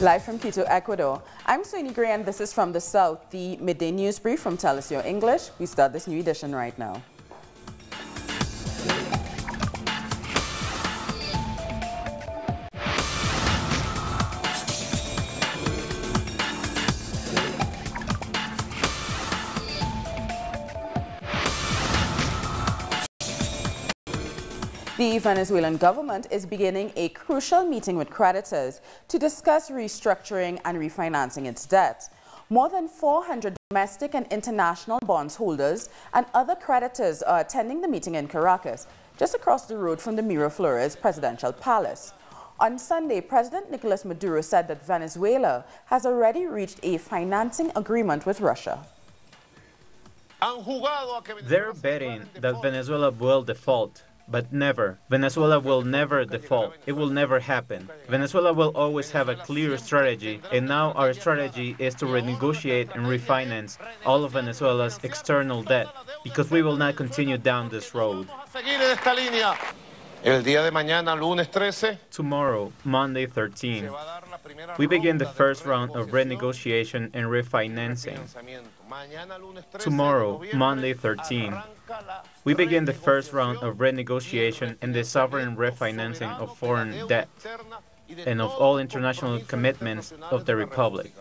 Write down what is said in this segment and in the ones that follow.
Live from Quito, Ecuador, I'm Soini Gray and this is From the South, the midday news brief from Tell Us Your English. We start this new edition right now. The Venezuelan government is beginning a crucial meeting with creditors to discuss restructuring and refinancing its debt. More than 400 domestic and international bonds holders and other creditors are attending the meeting in Caracas, just across the road from the Miraflores presidential palace. On Sunday, President Nicolas Maduro said that Venezuela has already reached a financing agreement with Russia. They're betting that Venezuela will default. But never. Venezuela will never default. It will never happen. Venezuela will always have a clear strategy, and now our strategy is to renegotiate and refinance all of Venezuela's external debt, because we will not continue down this road. Tomorrow, Monday 13, we begin the first round of renegotiation and refinancing. Tomorrow, Monday 13, we begin the first round of renegotiation and the sovereign refinancing of foreign debt and of all international commitments of the Republic.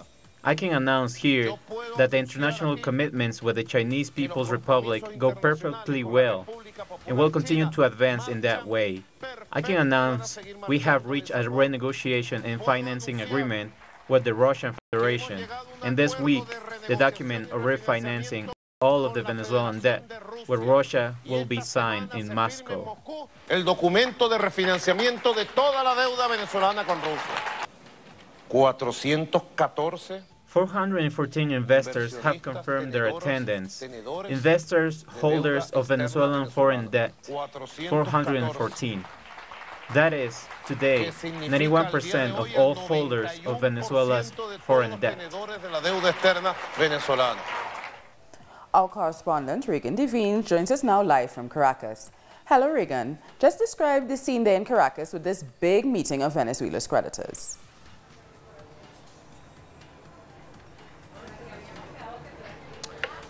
I can announce here that the international commitments with the Chinese People's Republic go perfectly well and will continue to advance in that way. I can announce we have reached a renegotiation and financing agreement with the Russian Federation, and this week the document of refinancing all of the Venezuelan debt with Russia will be signed in Moscow. El documento de refinanciamiento de toda la deuda venezolana con Rusia. 414 414 investors have confirmed their attendance. Investors, holders of Venezuelan foreign debt, 414. That is, today, 91% of all holders of Venezuela's foreign debt. Our correspondent, Regan Devine, joins us now live from Caracas. Hello, Regan. Just describe the scene there in Caracas with this big meeting of Venezuela's creditors.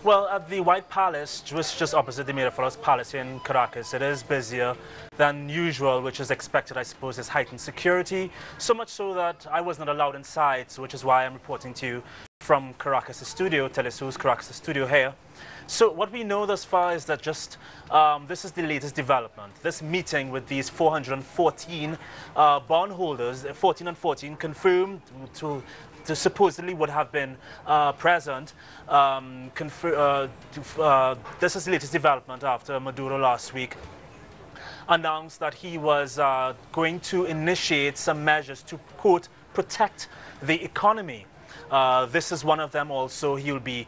Well, at the White Palace, which is just opposite the Miraflores Palace here in Caracas, it is busier than usual, which is expected, I suppose, is heightened security. So much so that I was not allowed inside, which is why I'm reporting to you from Caracas studio, Telesur's Caracas studio here. So what we know thus far is that just this is the latest development. This meeting with these 414 bondholders, 14 and 14, confirmed to supposedly would have been present. This is the latest development after Maduro last week announced that he was going to initiate some measures to, quote, protect the economy. This is one of them also. He will be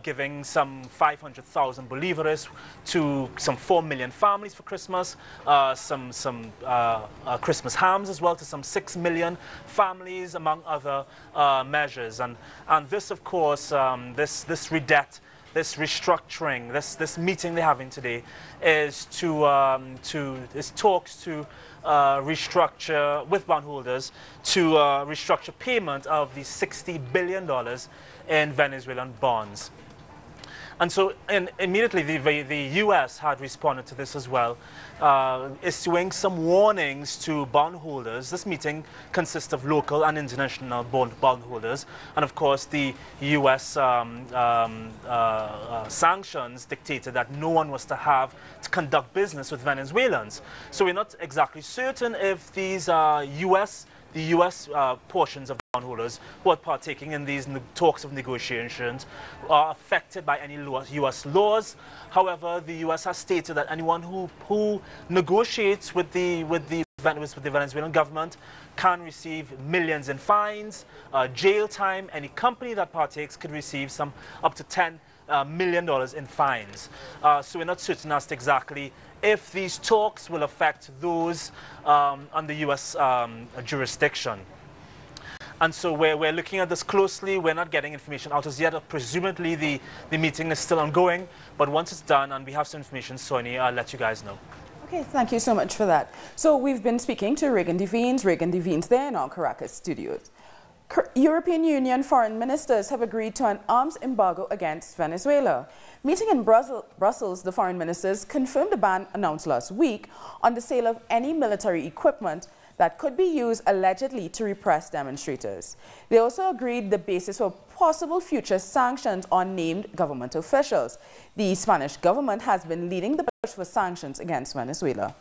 giving some 500,000 bolívares to some 4 million families for Christmas, some Christmas hams as well to some 6 million families, among other measures. And this, of course, this restructuring, this meeting they're having today is talks to restructure with bondholders to restructure payment of the $60 billion in Venezuelan bonds. And so immediately the U.S. had responded to this as well, issuing some warnings to bondholders. This meeting consists of local and international bondholders. And of course, the U.S. sanctions dictated that no one was to conduct business with Venezuelans. So we're not exactly certain if these the U.S. portions of bondholders who are partaking in these talks of negotiations are affected by any U.S. laws. However, the U.S. has stated that anyone who negotiates with the Venezuelan government can receive millions in fines, jail time. Any company that partakes could receive some up to $10 million in fines. So we're not certain as to exactly if these talks will affect those under U.S. jurisdiction. And so we're looking at this closely. We're not getting information out as yet. Presumably the meeting is still ongoing, but once it's done and we have some information, Sonia, I'll let you guys know. Okay, thank you so much for that. So we've been speaking to Regan Devine. Regan Devine's there in our Caracas studios. European Union foreign ministers have agreed to an arms embargo against Venezuela. Meeting in Brussels, the foreign ministers confirmed the ban announced last week on the sale of any military equipment that could be used allegedly to repress demonstrators. They also agreed the basis for possible future sanctions on named government officials. The Spanish government has been leading the push for sanctions against Venezuela.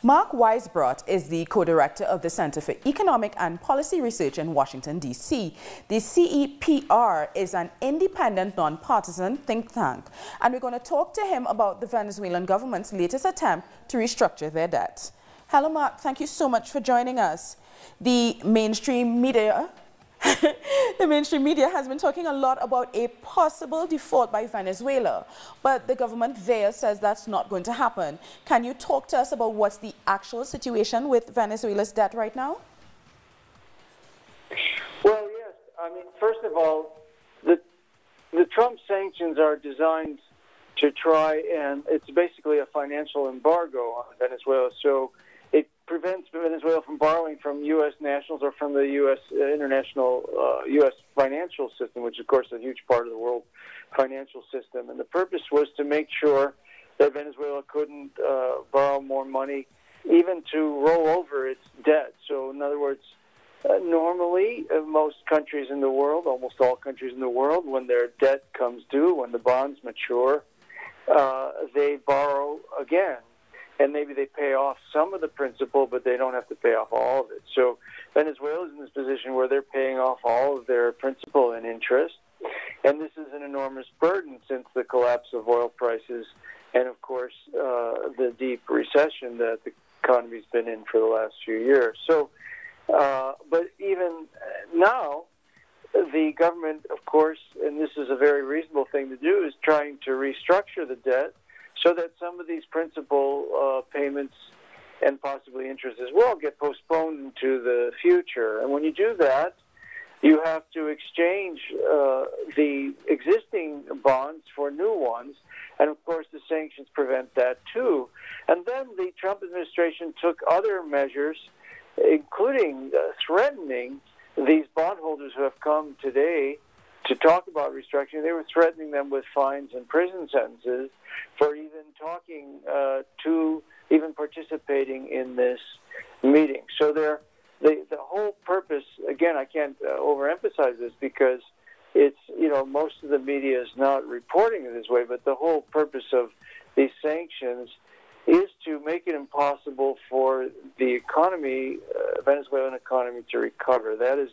Mark Weisbrot is the co-director of the Center for Economic and Policy Research in Washington, D.C. The CEPR is an independent, non-partisan think tank, and we're going to talk to him about the Venezuelan government's latest attempt to restructure their debt. Hello, Mark. Thank you so much for joining us. The mainstream media has been talking a lot about a possible default by Venezuela, but the government there says that's not going to happen. Can you talk to us about what's the actual situation with Venezuela's debt right now? Well, yes. I mean, first of all, the Trump sanctions are designed to try, and it's basically a financial embargo on Venezuela. So it prevents Venezuela from borrowing from U.S. nationals or from the U.S. international U.S. financial system, which, of course, is a huge part of the world financial system. And the purpose was to make sure that Venezuela couldn't borrow more money, even to roll over its debt. So, in other words, normally, most countries in the world, almost all countries in the world, when their debt comes due, when the bonds mature, they borrow again. And maybe they pay off some of the principal, but they don't have to pay off all of it. So Venezuela is in this position where they're paying off all of their principal and interest. And this is an enormous burden since the collapse of oil prices and, of course, the deep recession that the economy's been in for the last few years. So, but even now, the government, of course, and this is a very reasonable thing to do, is trying to restructure the debt so that some of these principal payments and possibly interest as well get postponed into the future. And when you do that, you have to exchange the existing bonds for new ones. And, of course, the sanctions prevent that, too. And then the Trump administration took other measures, including threatening these bondholders who have come today to talk about restructuring. They were threatening them with fines and prison sentences for even talking to, even participating in this meeting. So the whole purpose, again, I can't overemphasize this because it's, most of the media is not reporting it this way, but the whole purpose of these sanctions is to make it impossible for the economy, Venezuelan economy, to recover. That is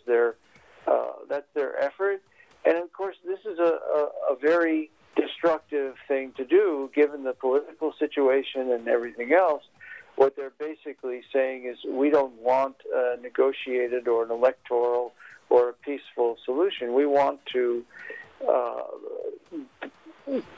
that's their effort. And, of course, this is a very destructive thing to do, given the political situation and everything else. What they're basically saying is we don't want a negotiated or an electoral or a peaceful solution. We want to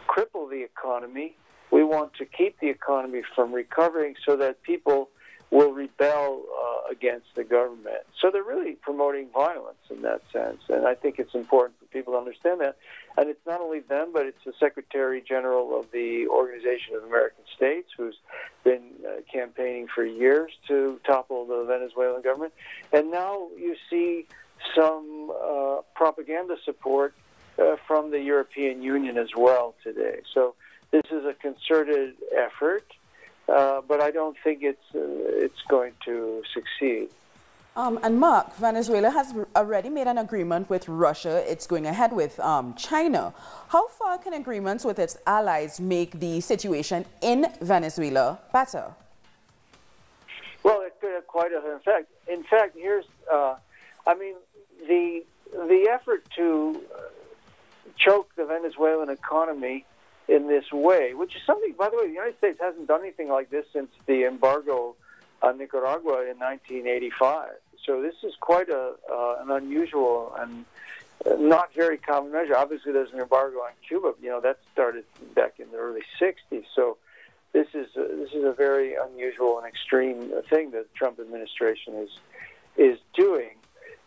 cripple the economy. We want to keep the economy from recovering so that people will rebel against the government. So they're really promoting violence in that sense, and I think it's important for people to understand that. And it's not only them, but it's the Secretary General of the Organization of American States, who's been campaigning for years to topple the Venezuelan government. And now you see some propaganda support from the European Union as well today. So this is a concerted effort. But I don't think it's going to succeed. And Mark, Venezuela has already made an agreement with Russia. It's going ahead with China. How far can agreements with its allies make the situation in Venezuela better? Well, it could have quite an effect. In fact, here's, the effort to choke the Venezuelan economy in this way, which is something, by the way, the United States hasn't done anything like this since the embargo on Nicaragua in 1985. So this is quite an unusual and not very common measure. Obviously, there's an embargo on Cuba. That started back in the early 60s. So this is a very unusual and extreme thing that the Trump administration is doing.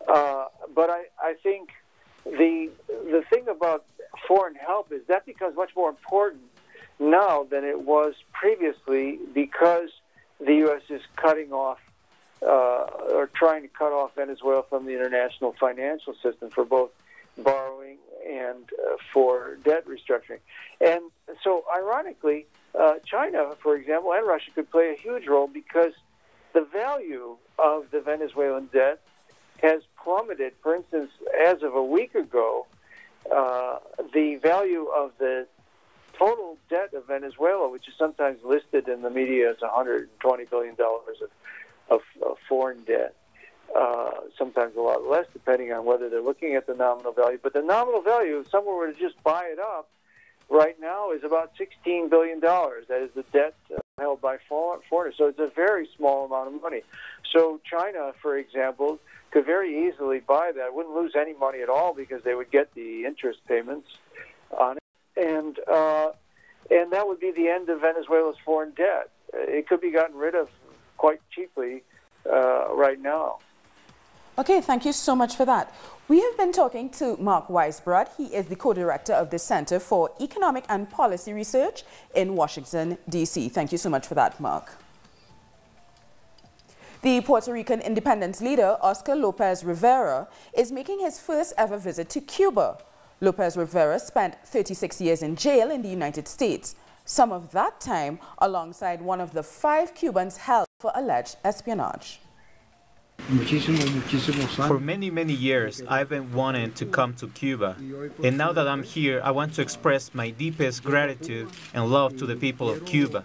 But I think the thing about foreign help is that becomes much more important now than it was previously because the U.S. is cutting off are trying to cut off Venezuela from the international financial system for both borrowing and for debt restructuring. And so, ironically, China, for example, and Russia could play a huge role because the value of the Venezuelan debt has plummeted. For instance, as of a week ago, the value of the total debt of Venezuela, which is sometimes listed in the media as $120 billion of foreign debt, sometimes a lot less, depending on whether they're looking at the nominal value. But the nominal value, if someone were to just buy it up, right now is about $16 billion. That is the debt held by foreigners. So it's a very small amount of money. So China, for example, could very easily buy that. Wouldn't lose any money at all because they would get the interest payments on it. And that would be the end of Venezuela's foreign debt. It could be gotten rid of quite cheaply right now. Okay, thank you so much for that. We have been talking to Mark Weisbrot. He is the co-director of the Center for Economic and Policy Research in Washington, D.C. Thank you so much for that, Mark. The Puerto Rican independence leader, Oscar Lopez Rivera, is making his first ever visit to Cuba. Lopez Rivera spent 36 years in jail in the United States, some of that time alongside one of the 5 Cubans held for alleged espionage. For many, many years, I've been wanting to come to Cuba. And now that I'm here, I want to express my deepest gratitude and love to the people of Cuba.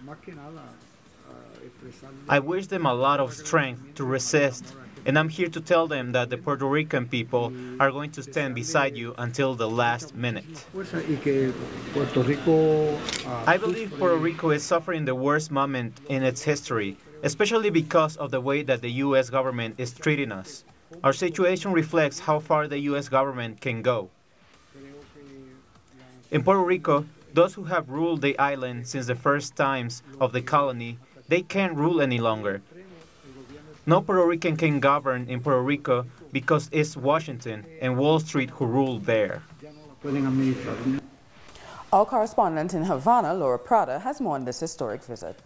I wish them a lot of strength to resist, and I'm here to tell them that the Puerto Rican people are going to stand beside you until the last minute. I believe Puerto Rico is suffering the worst moment in its history, especially because of the way that the U.S. government is treating us. Our situation reflects how far the U.S. government can go. In Puerto Rico, those who have ruled the island since the first times of the colony, they can't rule any longer. No Puerto Rican can govern in Puerto Rico because it's Washington and Wall Street who rule there. Our correspondent in Havana, Laura Prada, has more on this historic visit.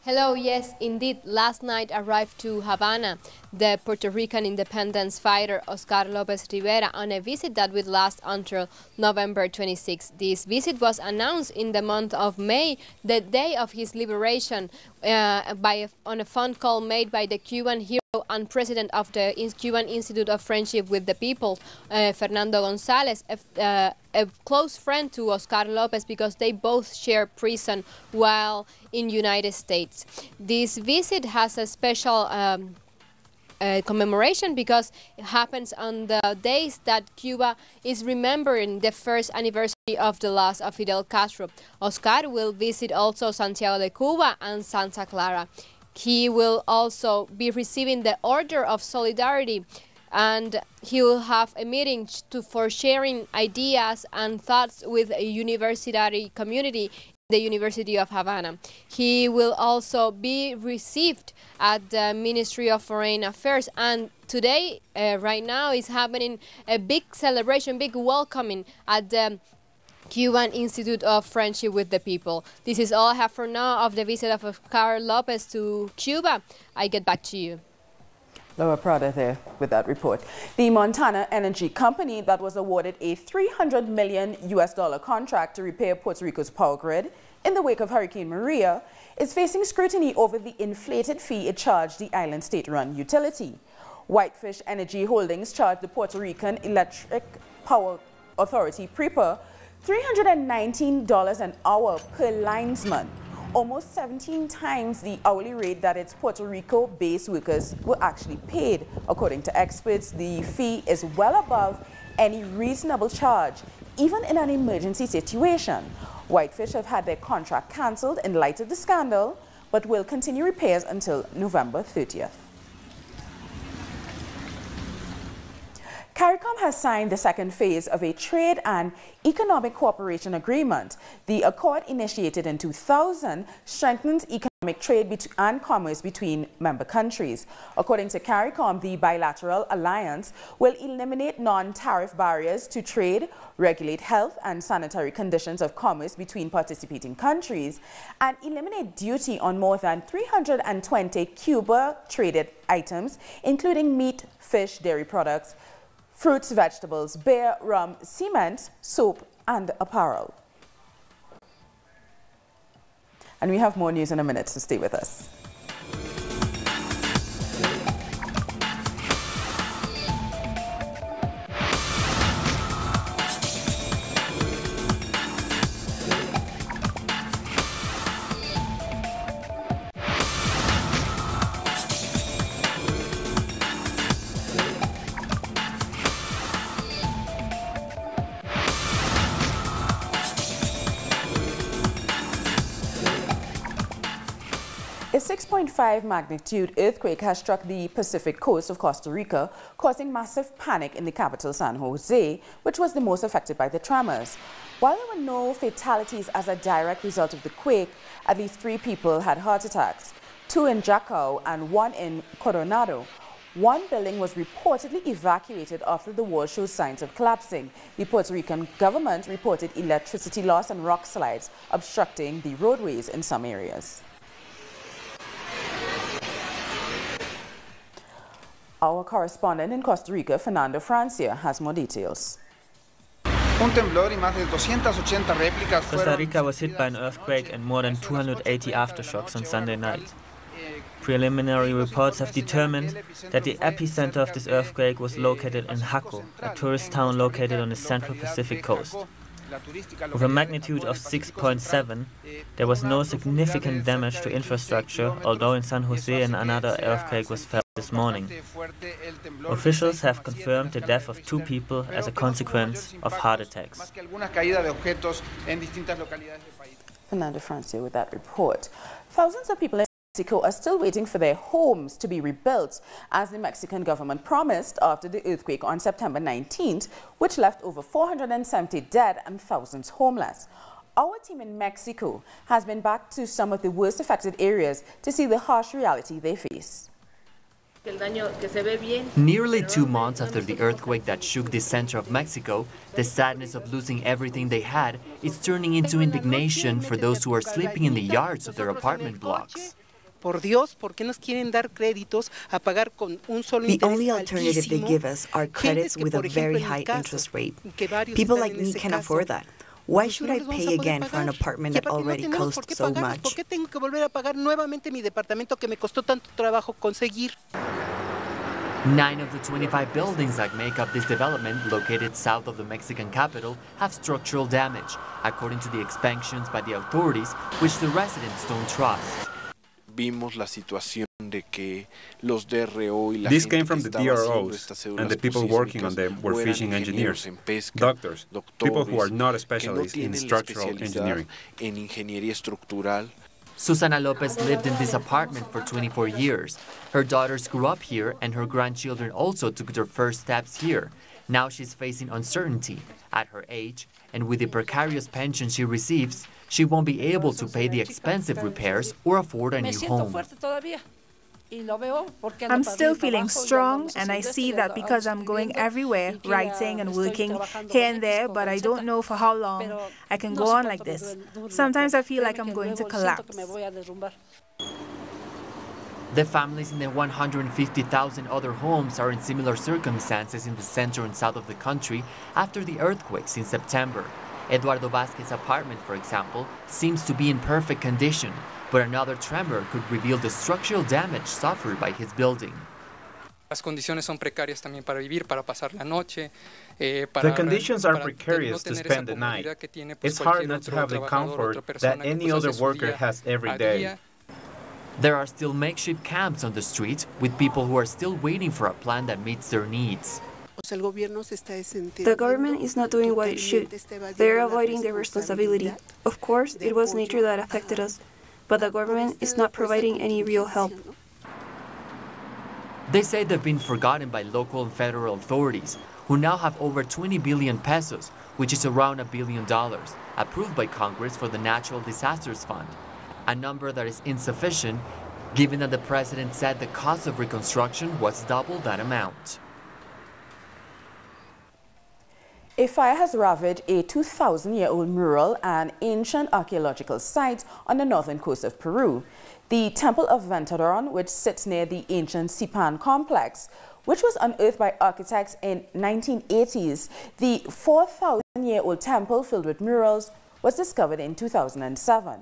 Hello, yes, indeed. Last night arrived to Havana the Puerto Rican independence fighter Oscar Lopez Rivera on a visit that would last until November 26. This visit was announced in the month of May, the day of his liberation, on a phone call made by the Cuban hero and president of the Cuban Institute of Friendship with the People, Fernando González, a close friend to Oscar Lopez because they both share prison while in United States. This visit has a special commemoration because it happens on the days that Cuba is remembering the first anniversary of the loss of Fidel Castro. Oscar will visit also Santiago de Cuba and Santa Clara. He will also be receiving the Order of Solidarity, and he will have a meeting for sharing ideas and thoughts with a university community in the University of Havana. He will also be received at the Ministry of Foreign Affairs, and today, right now, is happening a big celebration, big welcoming at the Cuban Institute of Friendship with the People. This is all I have for now of the visit of Oscar Lopez to Cuba. I get back to you. Laura Prada there with that report. The Montana Energy Company that was awarded a $300 million contract to repair Puerto Rico's power grid in the wake of Hurricane Maria is facing scrutiny over the inflated fee it charged the island state-run utility. Whitefish Energy Holdings charged the Puerto Rican Electric Power Authority, PREPA, $319 an hour per linesman, almost 17 times the hourly rate that its Puerto Rico-based workers were actually paid. According to experts, the fee is well above any reasonable charge, even in an emergency situation. Whitefish have had their contract cancelled in light of the scandal, but will continue repairs until November 30th. CARICOM has signed the second phase of a trade and economic cooperation agreement. The accord, initiated in 2000, strengthens economic trade and commerce between member countries. According to CARICOM, the bilateral alliance will eliminate non-tariff barriers to trade, regulate health and sanitary conditions of commerce between participating countries, and eliminate duty on more than 320 Cuba-traded items, including meat, fish, dairy products, fruits, vegetables, beer, rum, cement, soap, and apparel. And we have more news in a minute, so stay with us. A 6.5 magnitude earthquake has struck the Pacific coast of Costa Rica, causing massive panic in the capital San Jose, which was the most affected by the tremors. While there were no fatalities as a direct result of the quake, at least 3 people had heart attacks, 2 in Jacao and 1 in Coronado. One building was reportedly evacuated after the wall showed signs of collapsing. The Puerto Rican government reported electricity loss and rock slides obstructing the roadways in some areas. Our correspondent in Costa Rica, Fernando Francia, has more details. Costa Rica was hit by an earthquake and more than 280 aftershocks on Sunday night. Preliminary reports have determined that the epicenter of this earthquake was located in Jaco, a tourist town located on the central Pacific coast. With a magnitude of 6.7, there was no significant damage to infrastructure, although in San Jose another earthquake was felt this morning. Officials have confirmed the death of 2 people as a consequence of heart attacks. Fernando Francia with that report. Thousands of people in Mexico are still waiting for their homes to be rebuilt, as the Mexican government promised after the earthquake on September 19th, which left over 470 dead and thousands homeless. Our team in Mexico has been back to some of the worst affected areas to see the harsh reality they face. Nearly 2 months after the earthquake that shook the center of Mexico, the sadness of losing everything they had is turning into indignation for those who are sleeping in the yards of their apartment blocks. The only alternative they give us are credits with a very high interest rate. People like me can afford that. Why should I pay again for an apartment that already costs so much? 9 of the 25 buildings that make up this development, located south of the Mexican capital, have structural damage, according to the expansions by the authorities, which the residents don't trust. This came from the DROs, and the people working on them were fishing engineers, doctors, people who are not specialists in structural engineering. Susana Lopez lived in this apartment for 24 years. Her daughters grew up here, and her grandchildren also took their first steps here. Now she's facing uncertainty. At her age, and with the precarious pension she receives, she won't be able to pay the expensive repairs or afford a new home. I'm still feeling strong, and I see that because I'm going everywhere, writing and working here and there, but I don't know for how long I can go on like this. Sometimes I feel like I'm going to collapse. The families in the 150,000 other homes are in similar circumstances in the center and south of the country after the earthquakes in September. Eduardo Vázquez's apartment, for example, seems to be in perfect condition, but another tremor could reveal the structural damage suffered by his building. The conditions are precarious to spend the night. It's hard not to have the comfort that any other worker has every day. There are still makeshift camps on the street with people who are still waiting for a plan that meets their needs. The government is not doing what it should. They are avoiding their responsibility. Of course, it was nature that affected us, but the government is not providing any real help. They say they've been forgotten by local and federal authorities, who now have over 20 billion pesos, which is around $1 billion, approved by Congress for the Natural Disasters Fund, a number that is insufficient given that the president said the cost of reconstruction was double that amount. A fire has ravaged a 2,000-year-old mural and ancient archaeological site on the northern coast of Peru. The Temple of Ventura, which sits near the ancient Sipan complex, which was unearthed by architects in 1980s. The 4,000-year-old temple filled with murals was discovered in 2007.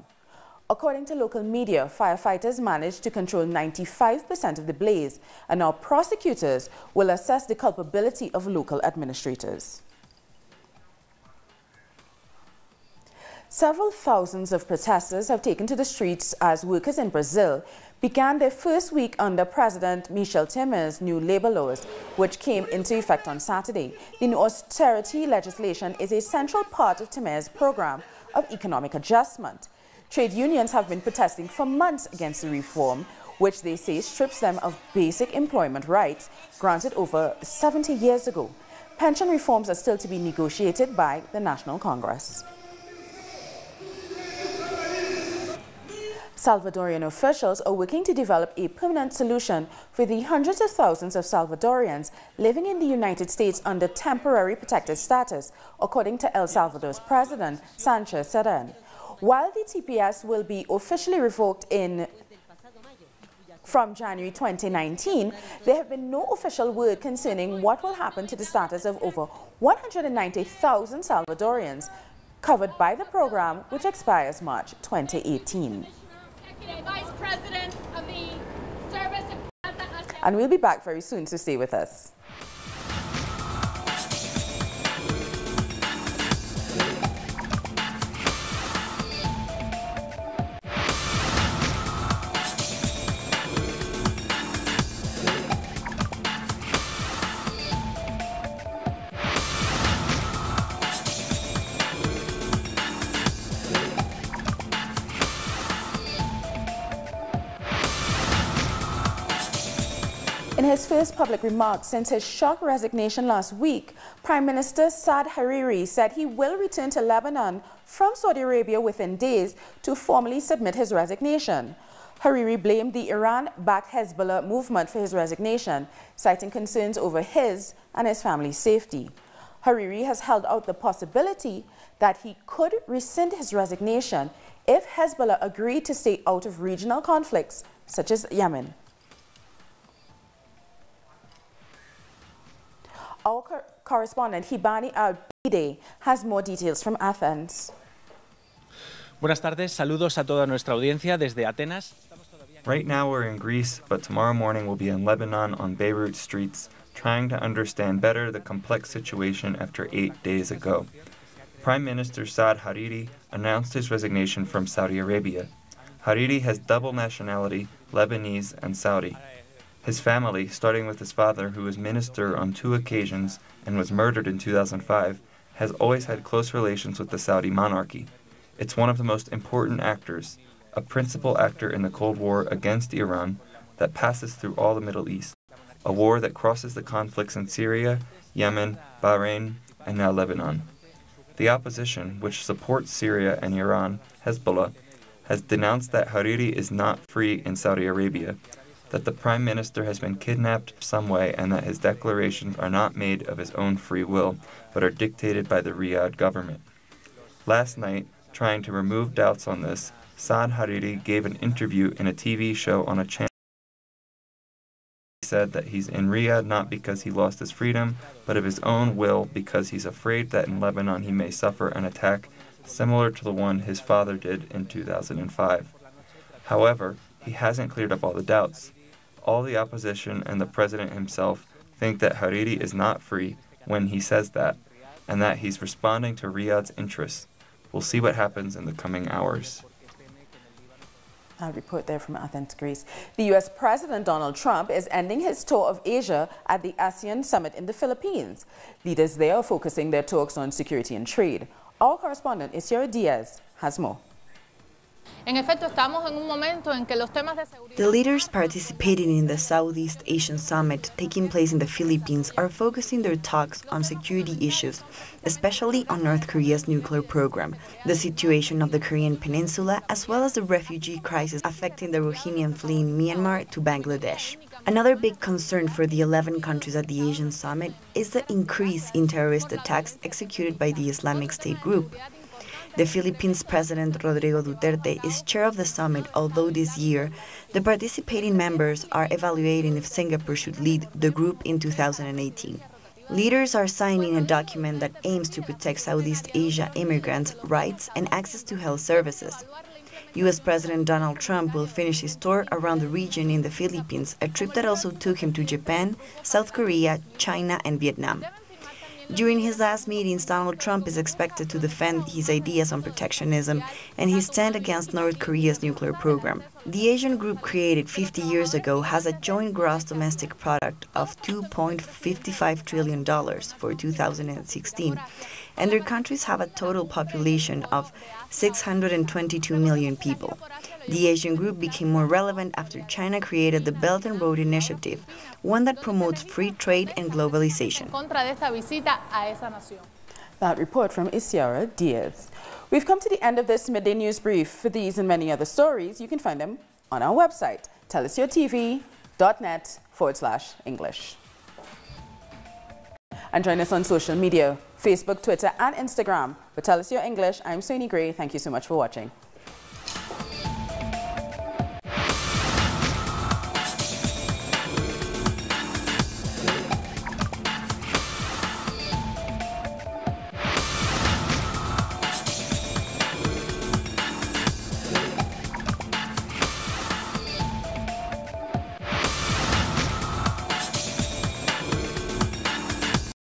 According to local media, firefighters managed to control 95% of the blaze, and now prosecutors will assess the culpability of local administrators. Several thousands of protesters have taken to the streets as workers in Brazil began their first week under President Michel Temer's new labor laws, which came into effect on Saturday. The new austerity legislation is a central part of Temer's program of economic adjustment. Trade unions have been protesting for months against the reform, which they say strips them of basic employment rights granted over 70 years ago. Pension reforms are still to be negotiated by the National Congress. Salvadorian officials are working to develop a permanent solution for the hundreds of thousands of Salvadorans living in the United States under temporary protected status, according to El Salvador's president, Saad. While the TPS will be officially revoked from January 2019, there have been no official word concerning what will happen to the status of over 190,000 Salvadorians covered by the program, which expires March 2018. Vice President of the Service of And we'll be back very soon, so stay with us. In his first public remarks since his shock resignation last week, Prime Minister Saad Hariri said he will return to Lebanon from Saudi Arabia within days to formally submit his resignation. Hariri blamed the Iran-backed Hezbollah movement for his resignation, citing concerns over his and his family's safety. Hariri has held out the possibility that he could rescind his resignation if Hezbollah agreed to stay out of regional conflicts such as Yemen. Our correspondent Hibani Al-Bide has more details from Athens. Buenas tardes, saludos a toda nuestra audiencia desde Atenas. Right now we're in Greece, but tomorrow morning we'll be in Lebanon on Beirut streets, trying to understand better the complex situation after 8 days ago. Prime Minister Saad Hariri announced his resignation from Saudi Arabia. Hariri has double nationality, Lebanese and Saudi. His family, starting with his father, who was minister on 2 occasions and was murdered in 2005, has always had close relations with the Saudi monarchy. It's one of the most important actors, a principal actor in the Cold War against Iran that passes through all the Middle East, a war that crosses the conflicts in Syria, Yemen, Bahrain, and now Lebanon. The opposition, which supports Syria and Iran, Hezbollah, has denounced that Hariri is not free in Saudi Arabia, that the Prime Minister has been kidnapped some way, and that his declarations are not made of his own free will, but are dictated by the Riyadh government. Last night, trying to remove doubts on this, Saad Hariri gave an interview in a TV show on a channel. He said that he's in Riyadh not because he lost his freedom, but of his own will because he's afraid that in Lebanon he may suffer an attack similar to the one his father did in 2005. However, he hasn't cleared up all the doubts. All the opposition and the president himself think that Hariri is not free when he says that, and that he's responding to Riyadh's interests. We'll see what happens in the coming hours. A report there from Athens, Greece. The U.S. President Donald Trump is ending his tour of Asia at the ASEAN summit in the Philippines. Leaders there are focusing their talks on security and trade. Our correspondent, Isiora Diaz, has more. The leaders participating in the Southeast Asian Summit taking place in the Philippines are focusing their talks on security issues, especially on North Korea's nuclear program, the situation of the Korean Peninsula, as well as the refugee crisis affecting the Rohingya fleeing Myanmar to Bangladesh. Another big concern for the 11 countries at the Asian Summit is the increase in terrorist attacks executed by the Islamic State group. The Philippines President Rodrigo Duterte is chair of the summit, although this year the participating members are evaluating if Singapore should lead the group in 2018. Leaders are signing a document that aims to protect Southeast Asia immigrants' rights and access to health services. U.S. President Donald Trump will finish his tour around the region in the Philippines, a trip that also took him to Japan, South Korea, China, and Vietnam. During his last meetings, Donald Trump is expected to defend his ideas on protectionism and his stand against North Korea's nuclear program. The Asian group, created 50 years ago, has a joint gross domestic product of $2.55 trillion for 2016, and their countries have a total population of 622 million people. The Asian group became more relevant after China created the Belt and Road Initiative, one that promotes free trade and globalization. That report from Isiara Diaz. We've come to the end of this midday news brief. For these and many other stories, you can find them on our website, telesurtv.net/English. And join us on social media, Facebook, Twitter, and Instagram. For Tell Us Your English, I'm Soini Gray. Thank you so much for watching.